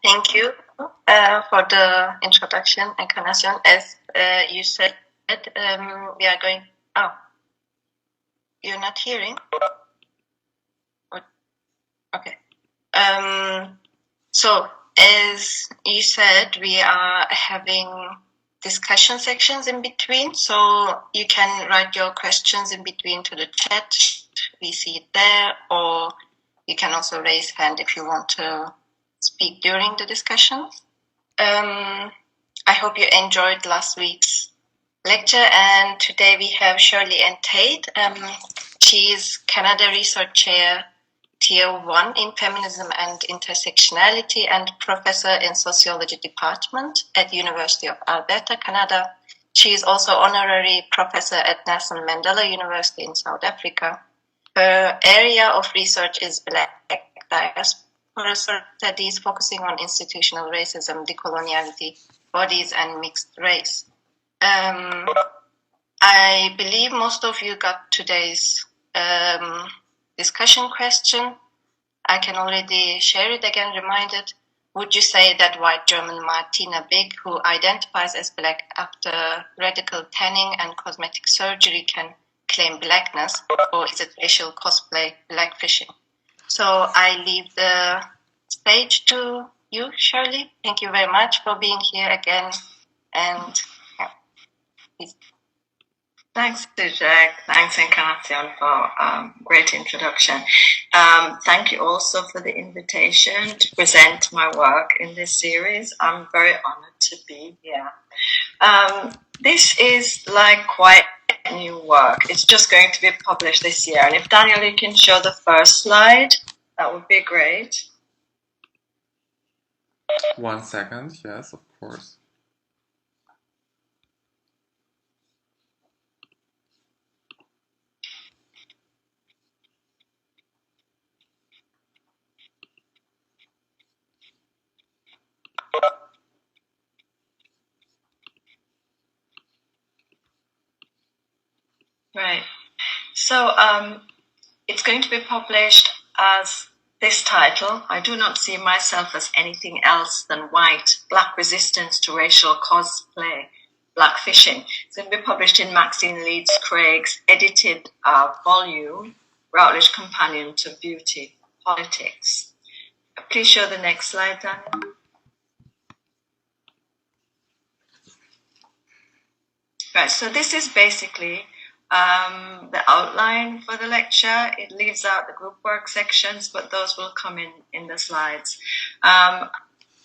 Thank you for the introduction, Encarnacion. As you said, we are going. Oh, you're not hearing? Okay. So, as you said, we are having discussion sections in between. So you can write your questions in between to the chat. We see it there, or you can also raise hand if you want to speak during the discussion. I hope you enjoyed last week's lecture, and today we have Shirley Anne Tate. She is Canada Research Chair Tier 1 in Feminism and Intersectionality and Professor in Sociology Department at University of Alberta, Canada. She is also Honorary Professor at Nelson Mandela University in South Africa. Her area of research is Black Diaspora Studies, focusing on institutional racism, decoloniality, bodies, and mixed race. I believe most of you got today's discussion question. I can already share it again, reminded. Would you say that white German Martina Big, who identifies as Black after radical tanning and cosmetic surgery, can claim Blackness, or is it racial cosplay, Blackfishing? So I leave the stage to you, Shirley. Thank you very much for being here again. And please. Thanks, Sujek. Thanks, Encarnacion, for great introduction. Thank you also for the invitation to present my work in this series. I'm very honored to be here. This is like quite new work. It's just going to be published this year. And if Daniel, you can show the first slide, that would be great. 1 second, yes, of course. Right. So it's going to be published as this title: I do not see myself as anything else than white, Black resistance to racial cosplay, Blackfishing. It's going to be published in Maxine Leeds Craig's edited volume, Routledge Companion to Beauty Politics. Please show the next slide, Daniel. Right, so this is basically the outline for the lecture. It leaves out the group work sections, but those will come in the slides. I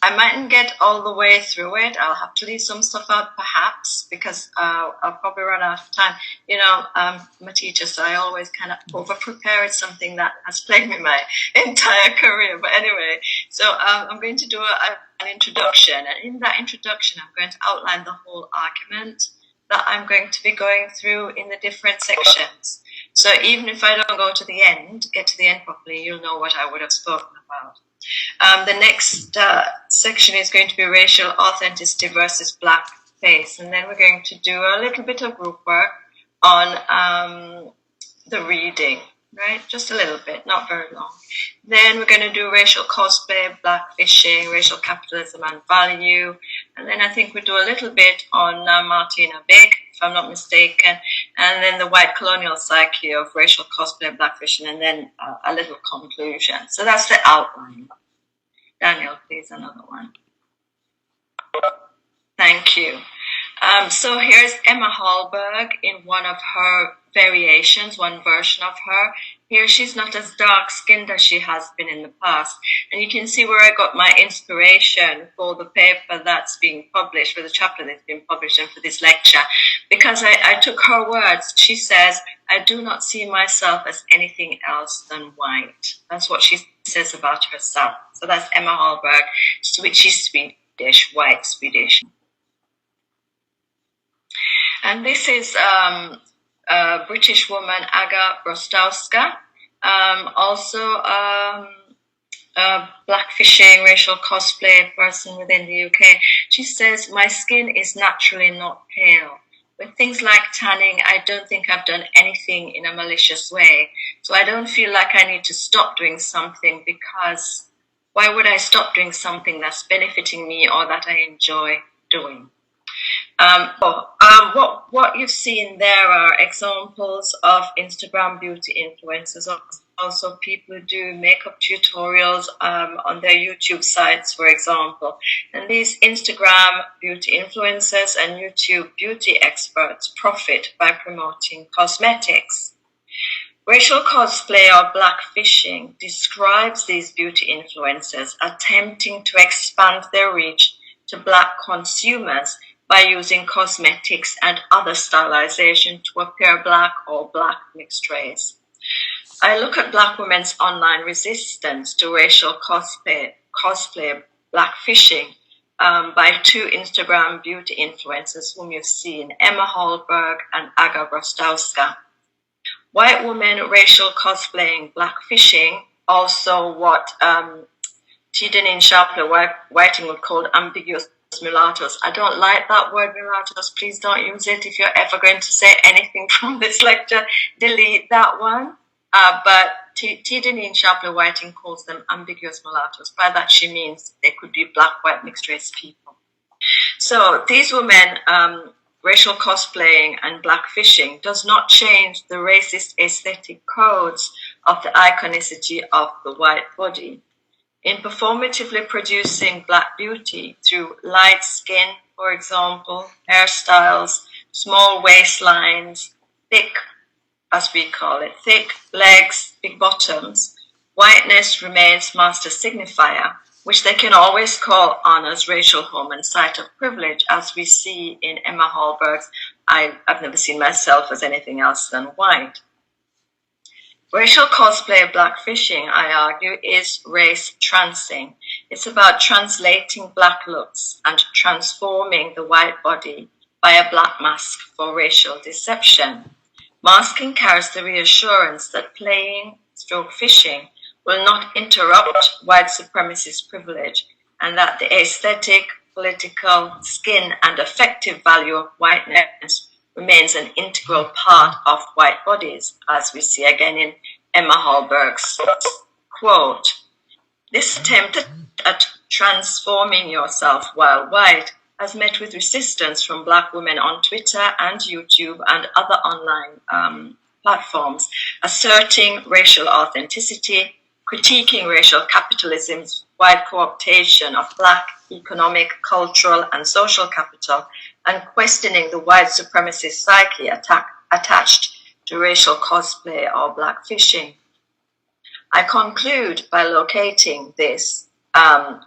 mightn't get all the way through it. I'll have to leave some stuff out perhaps, because I'll probably run out of time. You know, I'm a teacher, so I always kind of over-prepare. It's something that has plagued me my entire career. But anyway, so I'm going to do an introduction. And in that introduction, I'm going to outline the whole argument that I'm going to be going through in the different sections. So even if I don't get to the end properly, you'll know what I would have spoken about. The next section is going to be racial authenticity versus blackface. And then we're going to do a little bit of group work on the reading, right? Just a little bit, not very long. Then we're going to do racial cosplay, blackfishing, racial capitalism and value. And then I think we'll do a little bit on Martina Big, if I'm not mistaken. And then the white colonial psyche of racial cosplay, blackfishing, and then a little conclusion. So that's the outline. Daniel, please, another one. Thank you. So here's Emma Hallberg in one of her variations, one version of her. Here she's not as dark-skinned as she has been in the past. And you can see where I got my inspiration for the paper that's being published, for the chapter that's been published and for this lecture. Because I took her words. She says, I do not see myself as anything else than white. That's what she says about herself. So that's Emma Hallberg. She's Swedish, white Swedish. And this is a British woman, Aga Brostowska, also a blackfishing, racial cosplay person within the UK. She says, my skin is naturally not pale. With things like tanning, I don't think I've done anything in a malicious way. So I don't feel like I need to stop doing something because Why would I stop doing something that's benefiting me or that I enjoy doing? What you've seen there are examples of Instagram beauty influencers, also people who do makeup tutorials on their YouTube sites, for example. And these Instagram beauty influencers and YouTube beauty experts profit by promoting cosmetics. Racial cosplay or blackfishing describes these beauty influencers attempting to expand their reach to Black consumers by using cosmetics and other stylization to appear Black or Black mixed race. I look at Black women's online resistance to racial cosplay blackfishing by two Instagram beauty influencers whom you've seen, Emma Hallberg and Aga Rostowska. White women racial cosplaying blackfishing, also what Tidenin Sharpler Whiting would call ambiguous mulattoes. I don't like that word mulattoes. Please don't use it. If you're ever going to say anything from this lecture, delete that one. But Tidenin Sharpler Whiting calls them ambiguous mulattoes. By that she means they could be Black, white, mixed race people. So these women racial cosplaying and blackfishing does not change the racist aesthetic codes of the iconicity of the white body. In performatively producing Black beauty through light skin, for example, hairstyles, small waistlines, thick, as we call it, thick legs, big bottoms, whiteness remains master signifier, which they can always call on as racial home and site of privilege, as we see in Emma Hallberg's I've never seen myself as anything else than white. Racial cosplay blackfishing, I argue, is race transing. It's about translating Black looks and transforming the white body by a Black mask for racial deception. Masking carries the reassurance that playing stroke fishing will not interrupt white supremacist privilege, and that the aesthetic, political, skin, and affective value of whiteness remains an integral part of white bodies, as we see again in Emma Hallberg's quote. This attempt at transforming yourself while white has met with resistance from Black women on Twitter and YouTube and other online platforms, asserting racial authenticity, critiquing racial capitalism's wide co-optation of Black economic, cultural, and social capital, and questioning the white supremacist psyche attached to racial cosplay or blackfishing. I conclude by locating this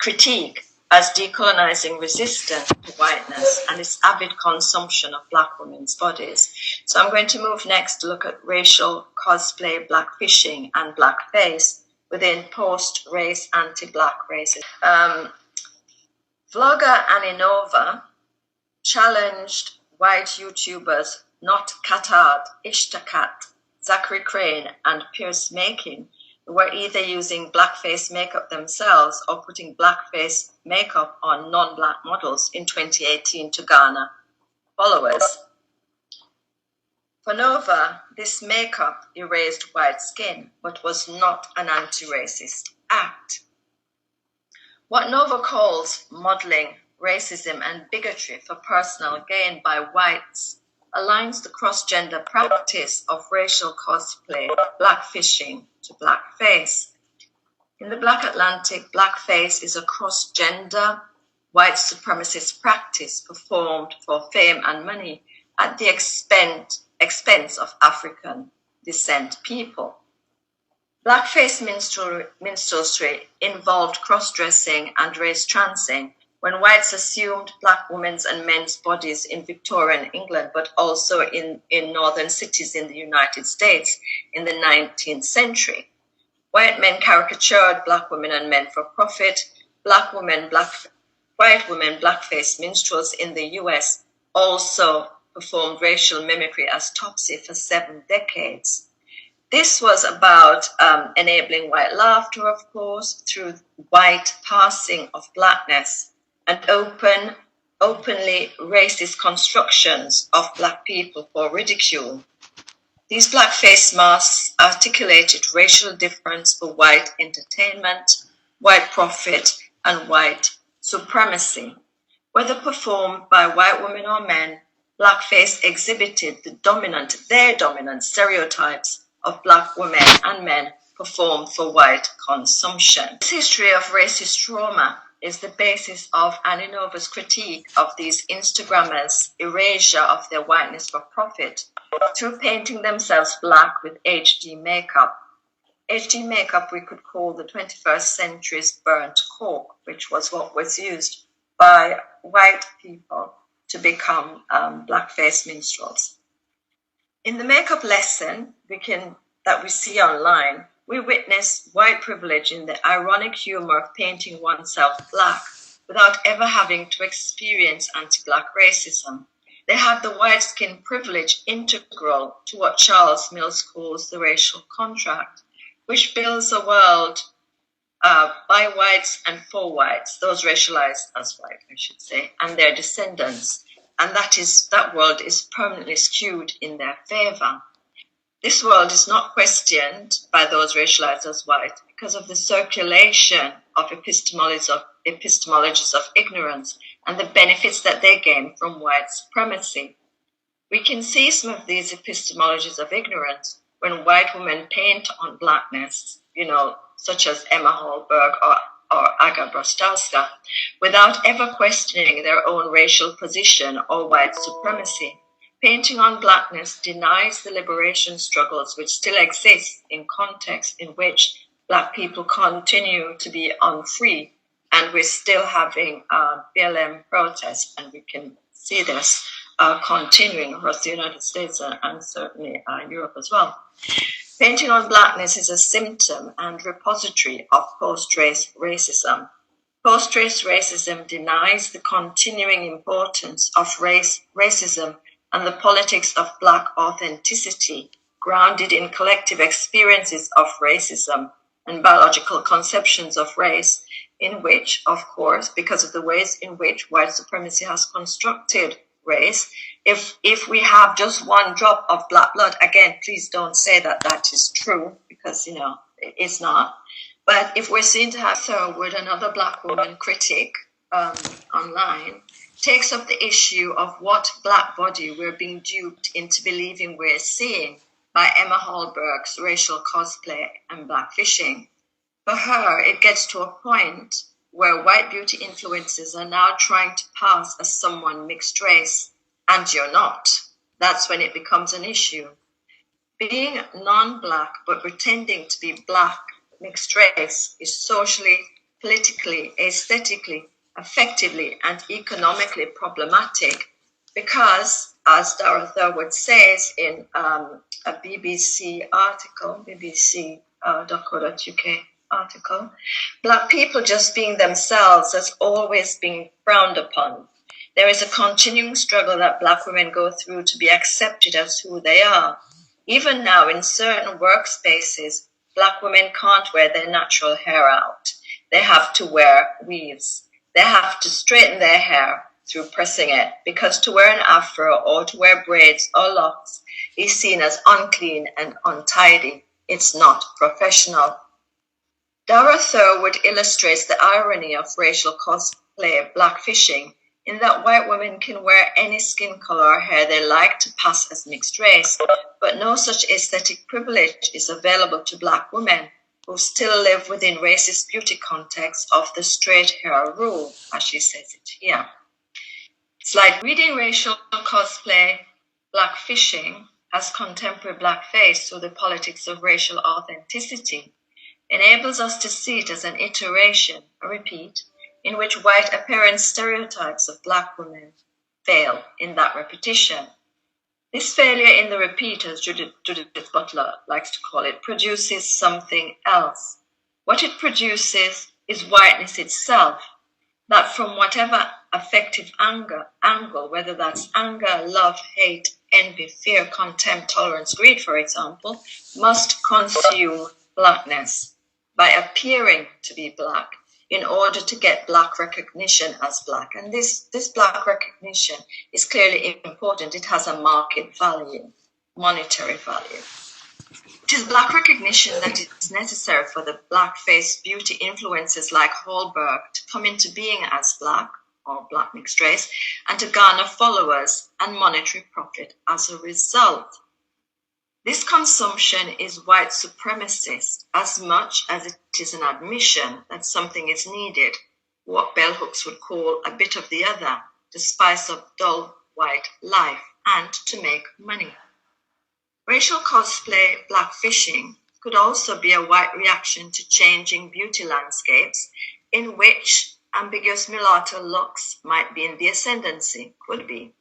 critique as decolonizing resistance to whiteness and its avid consumption of Black women's bodies. So I'm going to move next to look at racial cosplay, blackfishing, and blackface within post-race, anti-Black racism. Vlogger Aninova challenged white YouTubers Not Katard, Ishtakat, Zachary Crane, and Pierce Makin, who were either using blackface makeup themselves or putting blackface makeup on non-Black models in 2018 to garner followers. For Nova, this makeup erased white skin, but was not an anti-racist act. What Nova calls modeling racism and bigotry for personal gain by whites aligns the cross-gender practice of racial cosplay, blackfishing, to blackface. In the Black Atlantic, blackface is a cross-gender white supremacist practice performed for fame and money at the expense of African descent people. Blackface minstrelsy involved cross-dressing and race transing when whites assumed Black women's and men's bodies in Victorian England, but also in northern cities in the United States in the 19th century. White men caricatured Black women and men for profit. White women, blackface minstrels in the US also performed racial mimicry as Topsy for 7 decades. This was about enabling white laughter, of course, through white passing of Blackness and openly racist constructions of Black people for ridicule. These blackface masks articulated racial difference for white entertainment, white profit, and white supremacy. Whether performed by white women or men, blackface exhibited their dominant stereotypes of black women and men performed for white consumption. This history of racist trauma is the basis of Annie Nova's critique of these Instagrammers' erasure of their whiteness for profit through painting themselves black with HD makeup. HD makeup we could call the 21st century's burnt cork, which was what was used by white people to become blackface minstrels. In the makeup lesson that we see online, we witness white privilege in the ironic humor of painting oneself black without ever having to experience anti-black racism. They have the white skin privilege integral to what Charles Mills calls the racial contract, which builds a world by whites and for whites, those racialized as white, I should say, and their descendants. And that world is permanently skewed in their favor. This world is not questioned by those racialized as white because of the circulation of epistemologies of ignorance and the benefits that they gain from white supremacy. We can see some of these epistemologies of ignorance when white women paint on blackness, such as Emma Hallberg or Aga Brostowska, without ever questioning their own racial position or white supremacy. Painting on blackness denies the liberation struggles which still exist in contexts in which black people continue to be unfree, and we're still having BLM protests, and we can see this continuing across the United States and certainly Europe as well. Painting on blackness is a symptom and repository of post-race racism. Post-race racism denies the continuing importance of racism and the politics of black authenticity, grounded in collective experiences of racism and biological conceptions of race, in which, of course, because of the ways in which white supremacy has constructed race, if we have just one drop of black blood, again, please don't say that is true, because, it's not. But if we're seen to have Thurwood, another black woman critic online, takes up the issue of what black body we're being duped into believing we're seeing by Emma Hallberg's racial cosplay and blackfishing. For her, it gets to a point where white beauty influencers are now trying to pass as someone mixed race, and you're not. That's when it becomes an issue. Being non-black but pretending to be black mixed race is socially, politically, aesthetically, effectively, and economically problematic because, as Dara Thurwood says in a BBC article, bbc.co.uk article, black people just being themselves has always been frowned upon. There is a continuing struggle that black women go through to be accepted as who they are. Even now, in certain workspaces, black women can't wear their natural hair out. They have to wear weaves. They have to straighten their hair through pressing it, because to wear an afro or to wear braids or locks is seen as unclean and untidy. It's not professional. Dara Thurwood illustrates the irony of racial cosplay blackfishing in that white women can wear any skin color or hair they like to pass as mixed race, but no such aesthetic privilege is available to black women who still live within racist beauty context of the straight hair rule, as she says it here. It's like reading racial cosplay blackfishing as contemporary blackface through the politics of racial authenticity enables us to see it as an iteration, a repeat, in which white appearance stereotypes of black women fail in that repetition. This failure in the repeat, as Judith Butler likes to call it, produces something else. What it produces is whiteness itself, that from whatever affective angle, whether that's anger, love, hate, envy, fear, contempt, tolerance, greed, for example, must consume blackness by appearing to be black in order to get black recognition as black. And this black recognition is clearly important. It has a market value, monetary value. It is Black recognition that is necessary for the Black-faced beauty influencers like Hallberg to come into being as Black or Black mixed race and to garner followers and monetary profit as a result. This consumption is white supremacist as much as it is an admission that something is needed, what bell hooks would call a bit of the other, to spice up dull white life and to make money. Racial cosplay, blackfishing, could also be a white reaction to changing beauty landscapes in which ambiguous mulatto looks might be in the ascendancy, could be.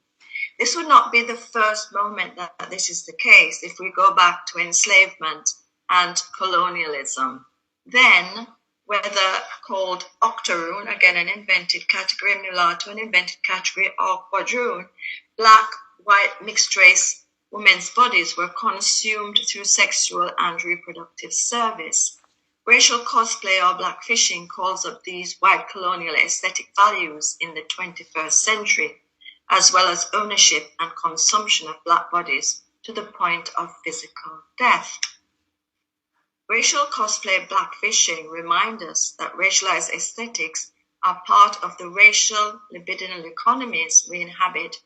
This would not be the first moment that this is the case if we go back to enslavement and colonialism. Then, whether called octoroon, again an invented category, mulatto, an invented category, or quadroon, Black, white, mixed race women's bodies were consumed through sexual and reproductive service. Racial cosplay or blackfishing calls up these white colonial aesthetic values in the 21st century, as well as ownership and consumption of Black bodies to the point of physical death. Racial cosplay blackfishing remind us that racialized aesthetics are part of the racial libidinal economies we inhabit,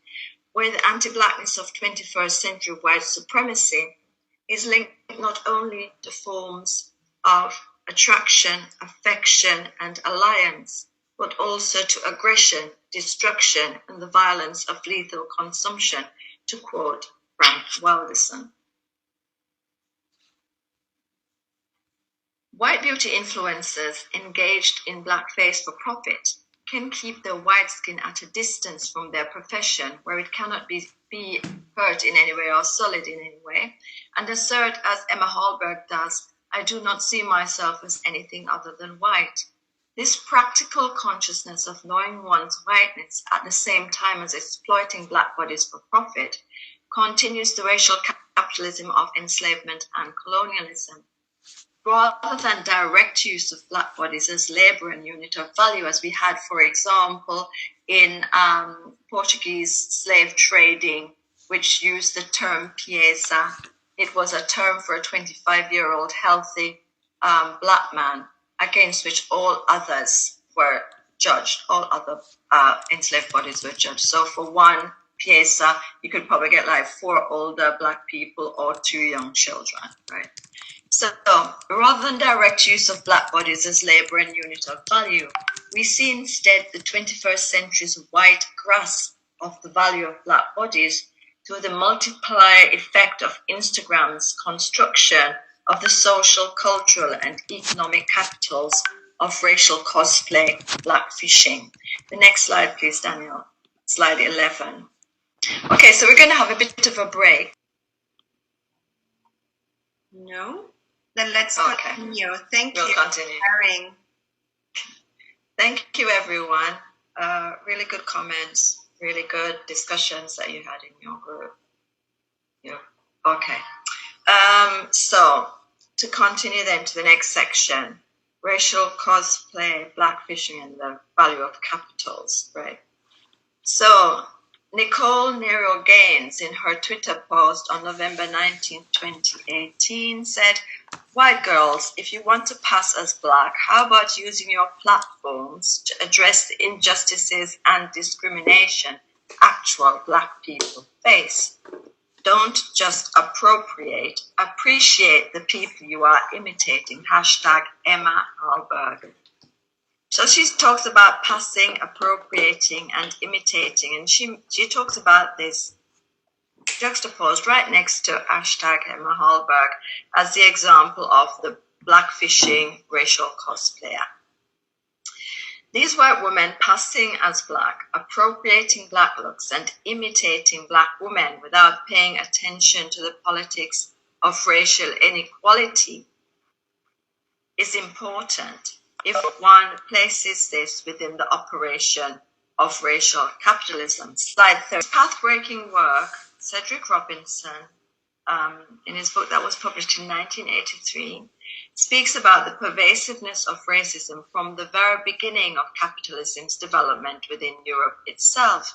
where the anti-Blackness of 21st century white supremacy is linked not only to forms of attraction, affection, and alliance, but also to aggression, destruction, and the violence of lethal consumption, to quote Frank Wilderson. White beauty influencers engaged in blackface for profit can keep their white skin at a distance from their profession, where it cannot be hurt in any way or sullied in any way, and assert, as Emma Hallberg does, "I do not see myself as anything other than white." This practical consciousness of knowing one's whiteness at the same time as exploiting Black bodies for profit continues the racial capitalism of enslavement and colonialism. Rather than direct use of Black bodies as labor and unit of value, as we had, for example, in Portuguese slave trading, which used the term pieza. It was a term for a 25-year-old healthy Black man against which all others were judged, all other enslaved bodies were judged. So for one pieza, you could probably get like 4 older Black people or 2 young children, right? So rather than direct use of Black bodies as labor and unit of value, we see instead the 21st century's white grasp of the value of Black bodies through the multiplier effect of Instagram's construction of the social, cultural, and economic capitals of racial cosplay, blackfishing. The next slide, please, Daniel. Slide 11. Okay, so we're going to have a bit of a break. No? Then let's continue. Thank you We'll continue. for sharing. Thank you, everyone. Really good comments, really good discussions that you had in your group. Yeah. Okay. So to continue then to the next section, racial cosplay, blackfishing, and the value of capitals, right? So Nicole Nero Gaines, in her Twitter post on November 19, 2018, said, "White girls, if you want to pass as Black, how about using your platforms to address the injustices and discrimination actual Black people face? Don't just appropriate, appreciate the people you are imitating." Hashtag Emma Hallberg. So she talks about passing, appropriating, and imitating, and she talks about this juxtaposed right next to hashtag Emma Hallberg as the example of the blackfishing racial cosplayer. These white women passing as Black, appropriating Black looks, and imitating Black women without paying attention to the politics of racial inequality is important if one places this within the operation of racial capitalism. Slide 30. Path-breaking work, Cedric Robinson, in his book that was published in 1983, speaks about the pervasiveness of racism from the very beginning of capitalism's development within Europe itself.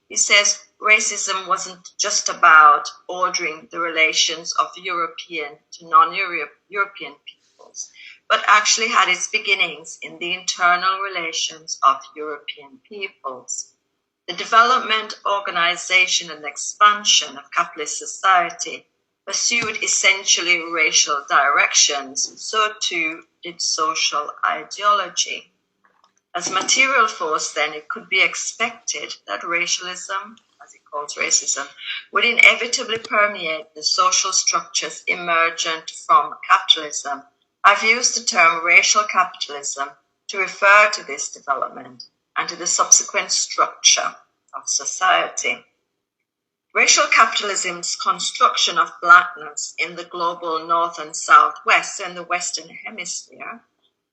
He says, racism wasn't just about ordering the relations of European to non-European peoples, but actually had its beginnings in the internal relations of European peoples. The development, organization, and expansion of capitalist society pursued essentially racial directions, so too did social ideology. As material force, then, it could be expected that racialism, as it calls racism, would inevitably permeate the social structures emergent from capitalism. I've used the term racial capitalism to refer to this development and to the subsequent structure of society. Racial capitalism's construction of blackness in the global North and Southwest and the Western Hemisphere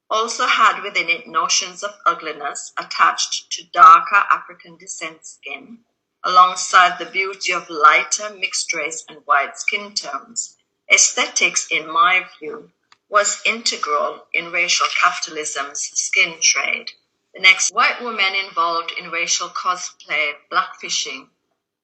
also had within it notions of ugliness attached to darker African descent skin, alongside the beauty of lighter mixed race and white skin tones. Aesthetics, in my view, was integral in racial capitalism's skin trade. The next, white women involved in racial cosplay, blackfishing,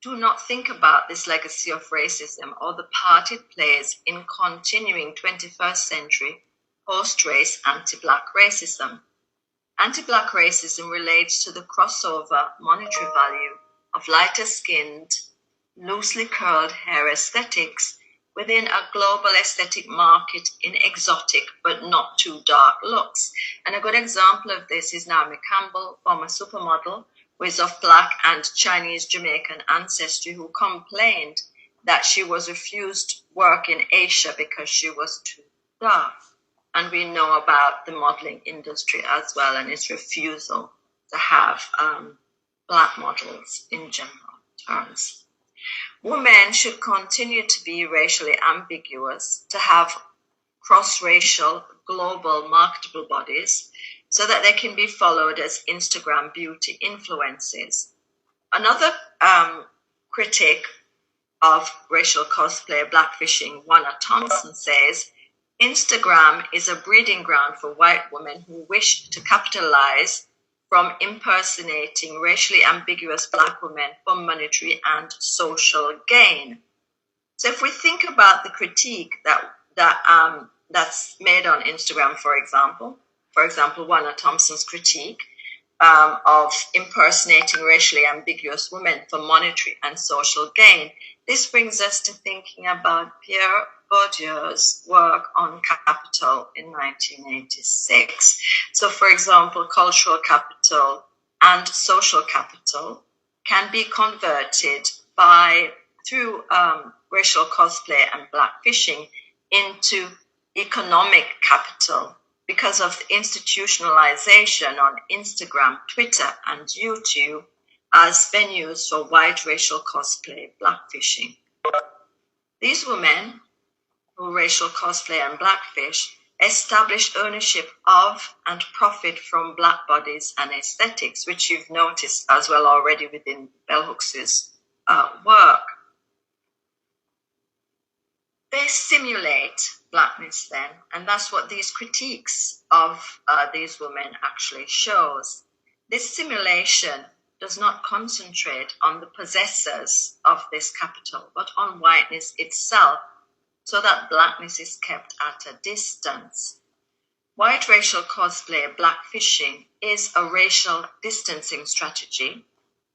do not think about this legacy of racism or the part it plays in continuing 21st century post-race anti-Black racism. Anti-Black racism relates to the crossover monetary value of lighter-skinned, loosely curled hair aesthetics within a global aesthetic market in exotic but not too dark looks. And a good example of this is Naomi Campbell, former supermodel, who is of Black and Chinese Jamaican ancestry, who complained that she was refused work in Asia because she was too dark. And we know about the modeling industry as well and its refusal to have Black models in general terms. Women should continue to be racially ambiguous, to have cross-racial, global, marketable bodies, so that they can be followed as Instagram beauty influences. Another critic of racial cosplay, blackfishing, Wanna Thompson, says, Instagram is a breeding ground for white women who wish to capitalize from impersonating racially ambiguous Black women for monetary and social gain. So if we think about the critique that's made on Instagram, for example, Wanna Thompson's critique of impersonating racially ambiguous women for monetary and social gain, this brings us to thinking about Pierre Bourdieu's work on capital in 1986. So, for example, cultural capital and social capital can be converted through racial cosplay and blackfishing into economic capital because of institutionalization on Instagram, Twitter, and YouTube as venues for white racial cosplay, blackfishing. These women who racial cosplay and blackfish establish ownership of and profit from Black bodies and aesthetics, which you've noticed as well already within Bell Hooks's work. They simulate Blackness then, and that's what these critiques of these women actually shows. This simulation does not concentrate on the possessors of this capital, but on whiteness itself, so that Blackness is kept at a distance. White racial cosplay, blackfishing, is a racial distancing strategy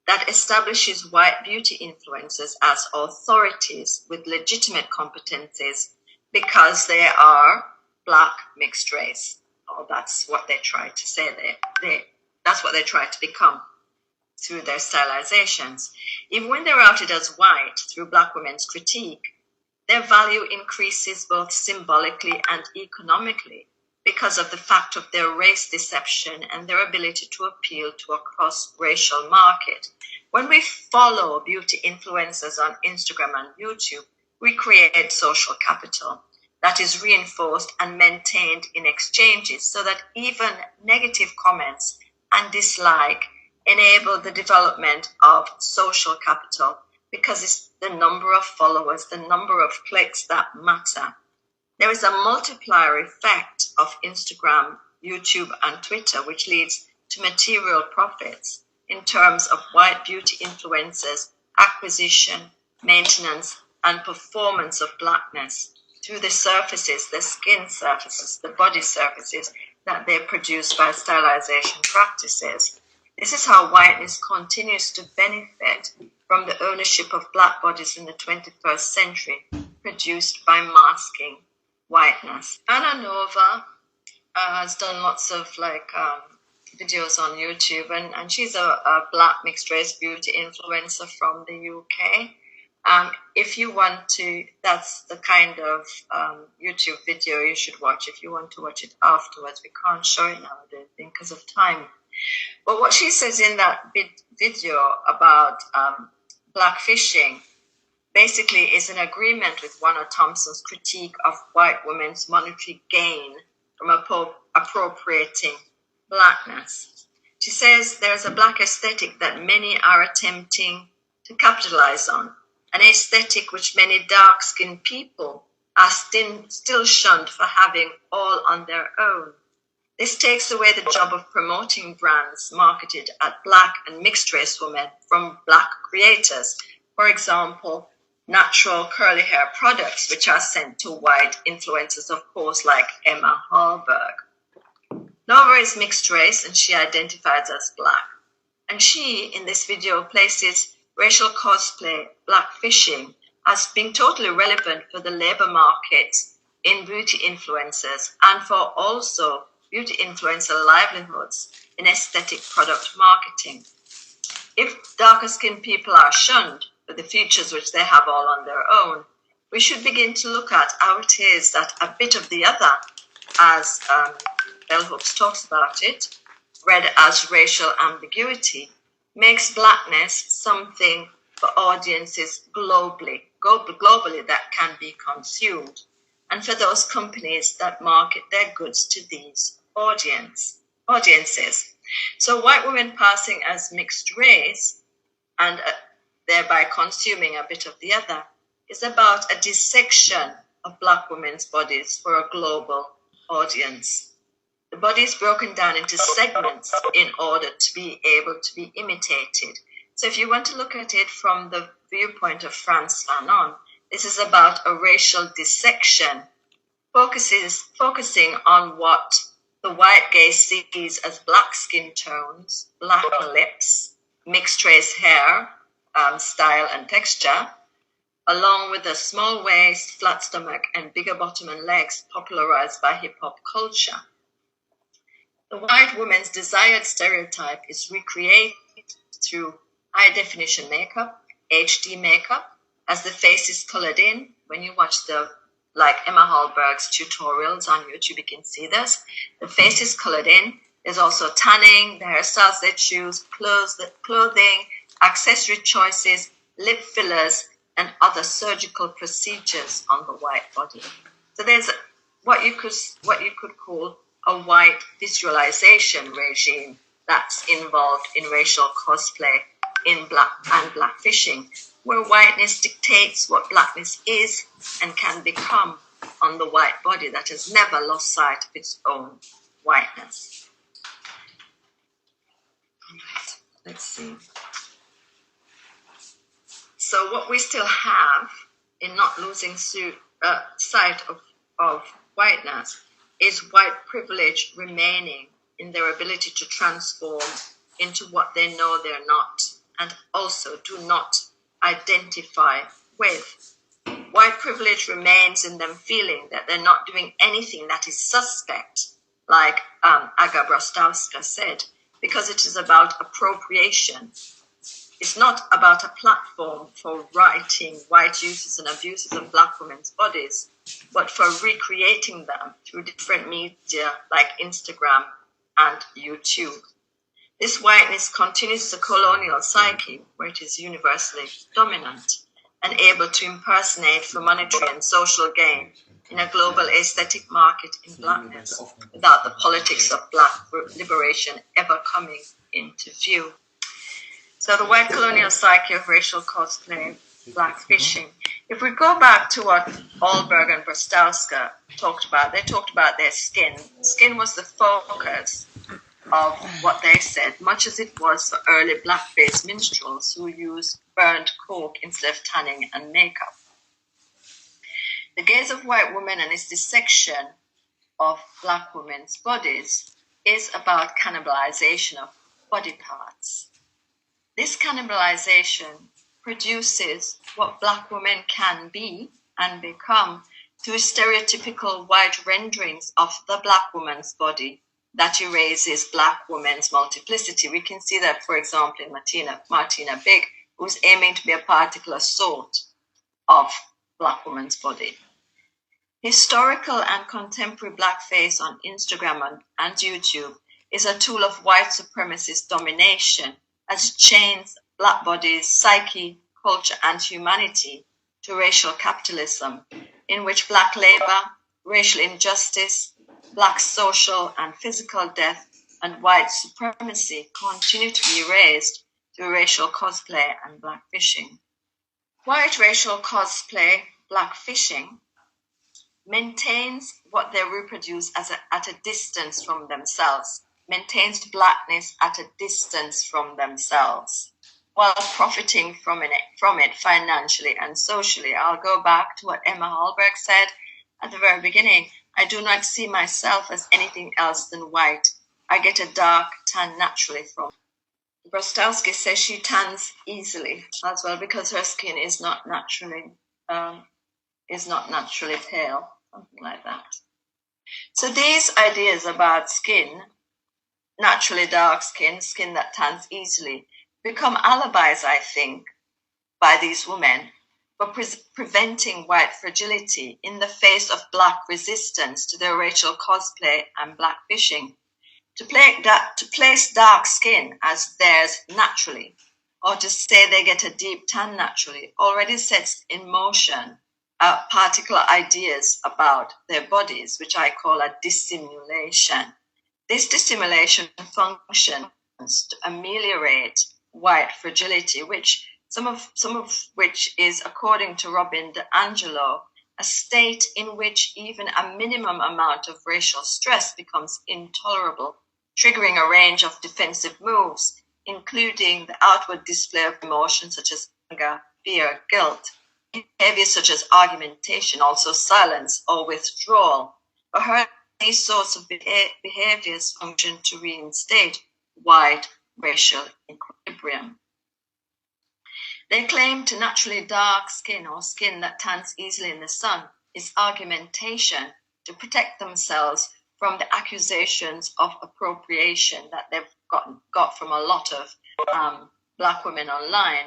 that establishes white beauty influencers as authorities with legitimate competencies because they are Black mixed race. Or that's what they try to say. That's what they try to become through their stylizations. Even when they're outed as white through Black women's critique, their value increases both symbolically and economically because of the fact of their race deception and their ability to appeal to a cross-racial market. When we follow beauty influencers on Instagram and YouTube, we create social capital that is reinforced and maintained in exchanges so that even negative comments and dislike enable the development of social capital because it's the number of followers, the number of clicks that matter. There is a multiplier effect of Instagram, YouTube, and Twitter, which leads to material profits in terms of white beauty influencers acquisition, maintenance, and performance of blackness through the surfaces, the skin surfaces, the body surfaces that they produce by sterilization practices. This is how whiteness continues to benefit from the ownership of black bodies in the 21st century, produced by masking whiteness. Anna Nova has done lots of videos on YouTube, and she's a black mixed race beauty influencer from the UK. If you want to, that's the kind of YouTube video you should watch if you want to watch it afterwards. We can't show it nowadays because of time. But what she says in that video about blackfishing basically is an agreement with Warner Thompson's critique of white women's monetary gain from appropriating blackness. She says there's a black aesthetic that many are attempting to capitalize on, an aesthetic which many dark-skinned people are still shunned for having all on their own. This takes away the job of promoting brands marketed at black and mixed race women from black creators. For example, natural curly hair products, which are sent to white influencers, of course, like Emma Hallberg. Nova is mixed race and she identifies as black. And she, in this video, places racial cosplay, blackfishing, as being totally relevant for the labor market in beauty influencers and for also beauty influencer livelihoods in aesthetic product marketing. If darker skinned people are shunned for the features which they have all on their own, we should begin to look at how it is that a bit of the other, as Bell Hooks talks about it, read as racial ambiguity, makes blackness something for audiences globally that can be consumed, and for those companies that market their goods to these audiences. So white women passing as mixed race and thereby consuming a bit of the other is about a dissection of black women's bodies for a global audience. The body is broken down into segments in order to be able to be imitated. So if you want to look at it from the viewpoint of Frantz Fanon, this is about a racial dissection, focusing on what the white gaze sees as black skin tones, black lips, mixed race hair, style and texture, along with a small waist, flat stomach, and bigger bottom and legs popularized by hip-hop culture. The white woman's desired stereotype is recreated through high-definition makeup, HD makeup, as the face is colored in. When you watch like Emma Hallberg's tutorials on YouTube, you can see this. The face is colored in. There's also tanning, the hairstyles they choose, clothing, accessory choices, lip fillers, and other surgical procedures on the white body. So there's what you could call a white visualization regime that's involved in racial cosplay in blackfishing, where whiteness dictates what blackness is and can become on the white body that has never lost sight of its own whiteness. All right, let's see. So what we still have in not losing sight of whiteness is white privilege remaining in their ability to transform into what they know they're not and also do not identify with. White privilege remains in them feeling that they're not doing anything that is suspect, like Aga Brostowska said, because it is about appropriation. It's not about a platform for writing white uses and abuses of black women's bodies, but for recreating them through different media like Instagram and YouTube. This whiteness continues the colonial psyche, where it is universally dominant and able to impersonate for monetary and social gain in a global aesthetic market in blackness, without the politics of black liberation ever coming into view. So the white colonial psyche of racial cosplay, blackfishing. If we go back to what Hallberg and Brostowska talked about, they talked about their skin. Skin was the focus of what they said, much as it was for early blackface minstrels who used burnt coke instead of tanning and makeup. The gaze of white women and its dissection of black women's bodies is about cannibalization of body parts. This cannibalization produces what black women can be and become through stereotypical white renderings of the black woman's body that erases black women's multiplicity. We can see that, for example, in Martina Big, who's aiming to be a particular sort of black woman's body. Historical and contemporary blackface on Instagram and YouTube is a tool of white supremacist domination as it chains black bodies, psyche, culture, and humanity to racial capitalism, in which black labor, racial injustice, black social and physical death, and white supremacy continue to be erased through racial cosplay and blackfishing. White racial cosplay, blackfishing, maintains what they reproduce at a distance from themselves, maintains blackness at a distance from themselves, while profiting from it financially and socially. I'll go back to what Emma Hallberg said at the very beginning. I do not see myself as anything else than white. I get a dark tan naturally from it. Brostowski says she tans easily as well because her skin is not naturally pale, something like that. So these ideas about skin, naturally dark skin, skin that tans easily, become alibis, I think, by these women for preventing white fragility in the face of black resistance to their racial cosplay and blackfishing. To place dark skin as theirs naturally, or to say they get a deep tan naturally, already sets in motion particular ideas about their bodies, which I call a dissimulation. This dissimulation functions to ameliorate white fragility, which some of which is, according to Robin DiAngelo, a state in which even a minimum amount of racial stress becomes intolerable, triggering a range of defensive moves, including the outward display of emotions such as anger, fear, guilt, behaviors such as argumentation, also silence or withdrawal. For her, these sorts of behaviors function to reinstate white racial equilibrium. They claim to naturally dark skin or skin that tans easily in the sun is argumentation to protect themselves from the accusations of appropriation that they've got from a lot of black women online.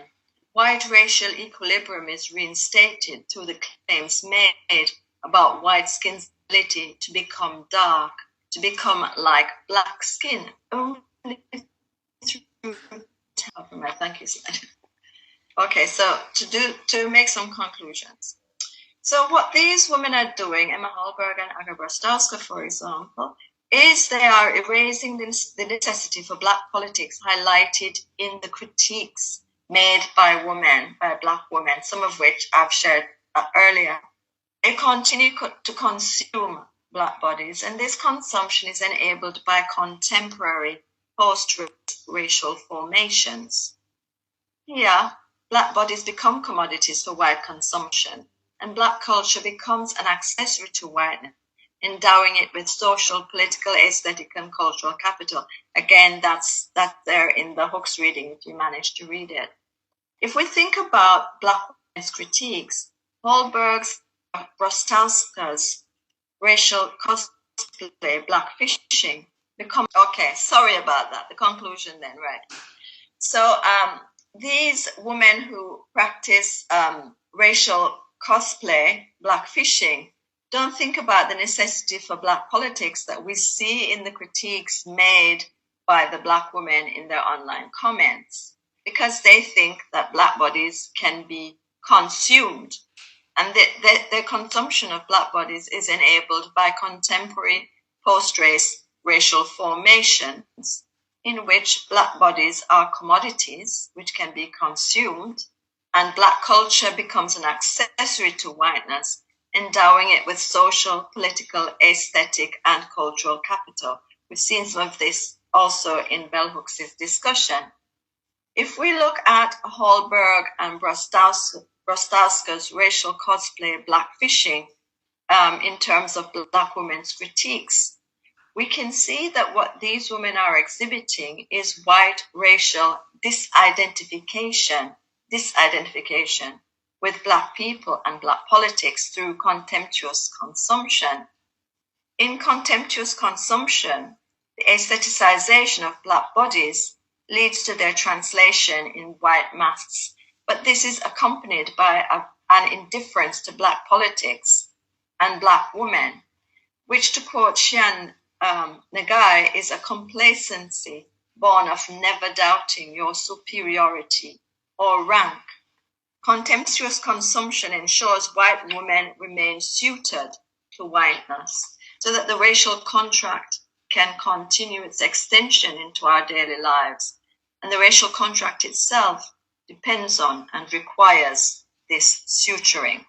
White racial equilibrium is reinstated through the claims made about white skin's ability to become dark, to become like black skin only through my thank you slide. Okay, so to make some conclusions. So what these women are doing, Emma Hallberg and Aga Brostowska, for example, is they are erasing the necessity for black politics highlighted in the critiques made by women, by black women, some of which I've shared earlier. They continue to consume black bodies, and this consumption is enabled by contemporary post-racial formations. Here, black bodies become commodities for white consumption, and black culture becomes an accessory to whiteness, endowing it with social, political, aesthetic, and cultural capital. Again, that's there in the Hooks reading, if you manage to read it. If we think about black women's critiques, Hallberg's, Brostowska's racial cosplay, blackfishing, become, okay, sorry about that, the conclusion then, right? So these women who practice racial cosplay, blackfishing, don't think about the necessity for black politics that we see in the critiques made by the black women in their online comments, because they think that black bodies can be consumed, and their consumption of black bodies is enabled by contemporary post-race racial formations in which black bodies are commodities which can be consumed, and black culture becomes an accessory to whiteness, endowing it with social, political, aesthetic, and cultural capital. We've seen some of this also in Bell Hooks' discussion. If we look at Hallberg and Brostowska's racial cosplay Blackfishing in terms of Black women's critiques, we can see that what these women are exhibiting is white racial disidentification with Black people and Black politics through contemptuous consumption. In contemptuous consumption, the aestheticization of Black bodies leads to their translation in white masks, but this is accompanied by an indifference to Black politics and Black women, which, to quote Shian Nagai, is a complacency born of never doubting your superiority or rank. Contemptuous consumption ensures white women remain suited to whiteness, so that the racial contract can continue its extension into our daily lives. And the racial contract itself depends on and requires this suturing.